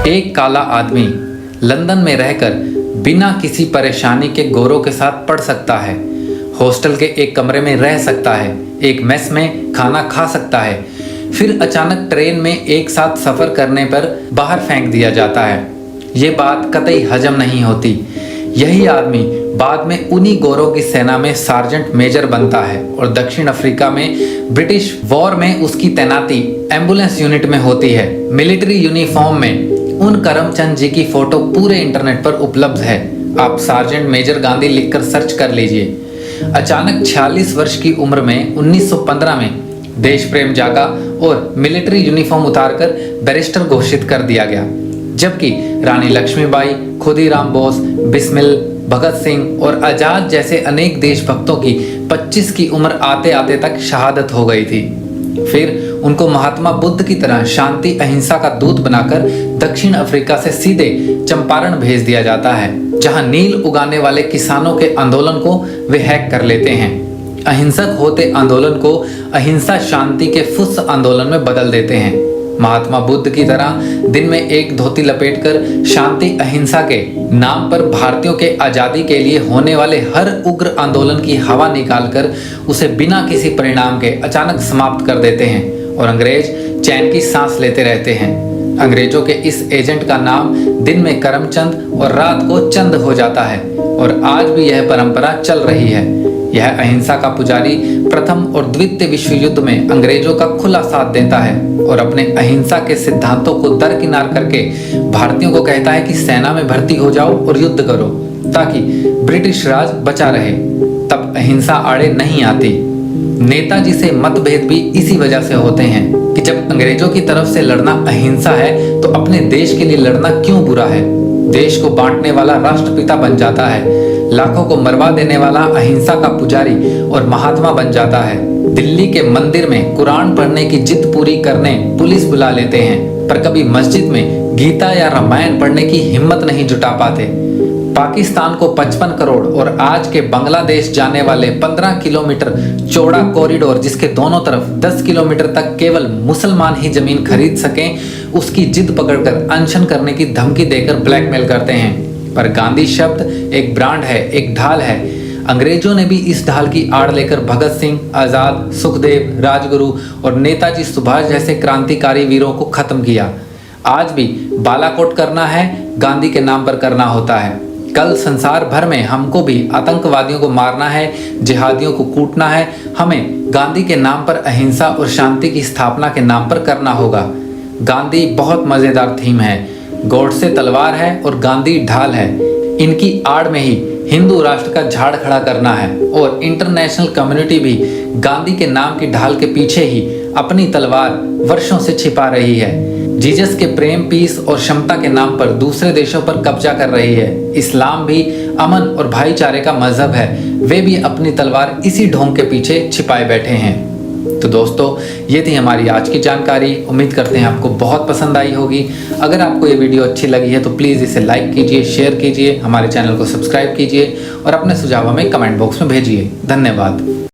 एक काला आदमी लंदन में रहकर बिना किसी परेशानी के गोरों के साथ पढ़ सकता है, हॉस्टल के एक कमरे में रह सकता है, एक मेस में खाना खा सकता है, फिर अचानक ट्रेन में एक साथ सफ़र करने पर बाहर फेंक दिया जाता है। ये बात कतई हजम नहीं होती। यही आदमी बाद में उन्हीं गोरों की सेना में सार्जेंट मेजर बनता है और दक्षिण अफ्रीका में ब्रिटिश वॉर में उसकी तैनाती एम्बुलेंस यूनिट में होती है। मिलिट्री यूनिफॉर्म में उन करमचंद जी की फोटो पूरे इंटरनेट पर उपलब्ध है। आप सार्जेंट मेजर गांधी लिखकर सर्च कर लीजिए। अचानक 46 वर्ष की उम्र में 1915 में देश प्रेम जागा और मिलिट्री यूनिफॉर्म उतारकर बैरिस्टर घोषित कर दिया गया, जबकि रानी लक्ष्मीबाई, खुदीराम बोस, बिस्मिल, भगत सिंह और आजाद जैसे अनेक देशभक्तों की 25 की उम्र आते आते तक शहादत हो गई थी। फिर उनको महात्मा बुद्ध की तरह शांति अहिंसा का दूत बनाकर दक्षिण अफ्रीका से सीधे चंपारण भेज दिया जाता है, जहां नील उगाने वाले किसानों के आंदोलन को वे हैक कर लेते हैं। अहिंसक होते आंदोलन को अहिंसा शांति के फुस आंदोलन में बदल देते हैं। महात्मा बुद्ध की तरह दिन में एक धोती लपेटकर शांति अहिंसा के नाम पर भारतीयों के आज़ादी के लिए होने वाले हर उग्र आंदोलन की हवा निकालकर उसे बिना किसी परिणाम के अचानक समाप्त कर देते हैं और अंग्रेज चैन की सांस लेते रहते हैं। अंग्रेजों के इस एजेंट का नाम दिन में करमचंद और रात को चंद हो जाता है और आज भी यह परंपरा चल रही है। यह अहिंसा का पुजारी प्रथम और द्वितीय विश्व युद्ध में अंग्रेजों का खुला साथ देता है और अपने अहिंसा के सिद्धांतों को दरकिनार करके भारतीयों को कहता है कि सेना में भर्ती हो जाओ और युद्ध करो ताकि ब्रिटिश राज बचा रहे। तब अहिंसा आड़े नहीं आती। नेताजी से मतभेद भी इसी वजह से होते हैं कि जब अंग्रेजों की तरफ से लड़ना अहिंसा है तो अपने देश के लिए लड़ना क्यों बुरा है। देश को बांटने वाला राष्ट्रपिता बन जाता है, लाखों को मरवा देने वाला अहिंसा का पुजारी और महात्मा बन जाता है। दिल्ली के मंदिर में कुरान पढ़ने की जिद पूरी करने पुलिस बुला लेते हैं, पर कभी मस्जिद में गीता या रामायण पढ़ने की हिम्मत नहीं जुटा पाते। पाकिस्तान को 55 करोड़ और आज के बांग्लादेश जाने वाले 15 किलोमीटर चौड़ा कॉरिडोर, जिसके दोनों तरफ 10 किलोमीटर तक केवल मुसलमान ही जमीन खरीद सकें, उसकी जिद पकड़कर अनशन करने की धमकी देकर ब्लैकमेल करते हैं। पर गांधी शब्द एक ब्रांड है, एक ढाल है। अंग्रेजों ने भी इस ढाल की आड़ लेकर भगत सिंह, आजाद, सुखदेव, राजगुरु और नेताजी सुभाष जैसे क्रांतिकारी वीरों को खत्म किया। आज भी बालाकोट करना है, गांधी के नाम पर करना होता है। कल संसार भर में हमको भी आतंकवादियों को मारना है, जिहादियों को कूटना है। हमें गांधी के नाम पर अहिंसा और शांति की स्थापना के नाम पर करना होगा। गांधी बहुत मजेदार थीम है। गॉडसे तलवार है और गांधी ढाल है। इनकी आड़ में ही हिंदू राष्ट्र का झाड़ खड़ा करना है और इंटरनेशनल कम्युनिटी भी गांधी के नाम की ढाल के पीछे ही अपनी तलवार वर्षों से छिपा रही है। जीसस के प्रेम, पीस और क्षमता के नाम पर दूसरे देशों पर कब्जा कर रही है। इस्लाम भी अमन और भाईचारे का मजहब है। वे भी अपनी तलवार इसी ढोंग के पीछे छिपाए बैठे हैं। तो दोस्तों, ये थी हमारी आज की जानकारी। उम्मीद करते हैं आपको बहुत पसंद आई होगी। अगर आपको ये वीडियो अच्छी लगी है तो प्लीज़ इसे लाइक कीजिए, शेयर कीजिए, हमारे चैनल को सब्सक्राइब कीजिए और अपने सुझाव हमें कमेंट बॉक्स में भेजिए। धन्यवाद।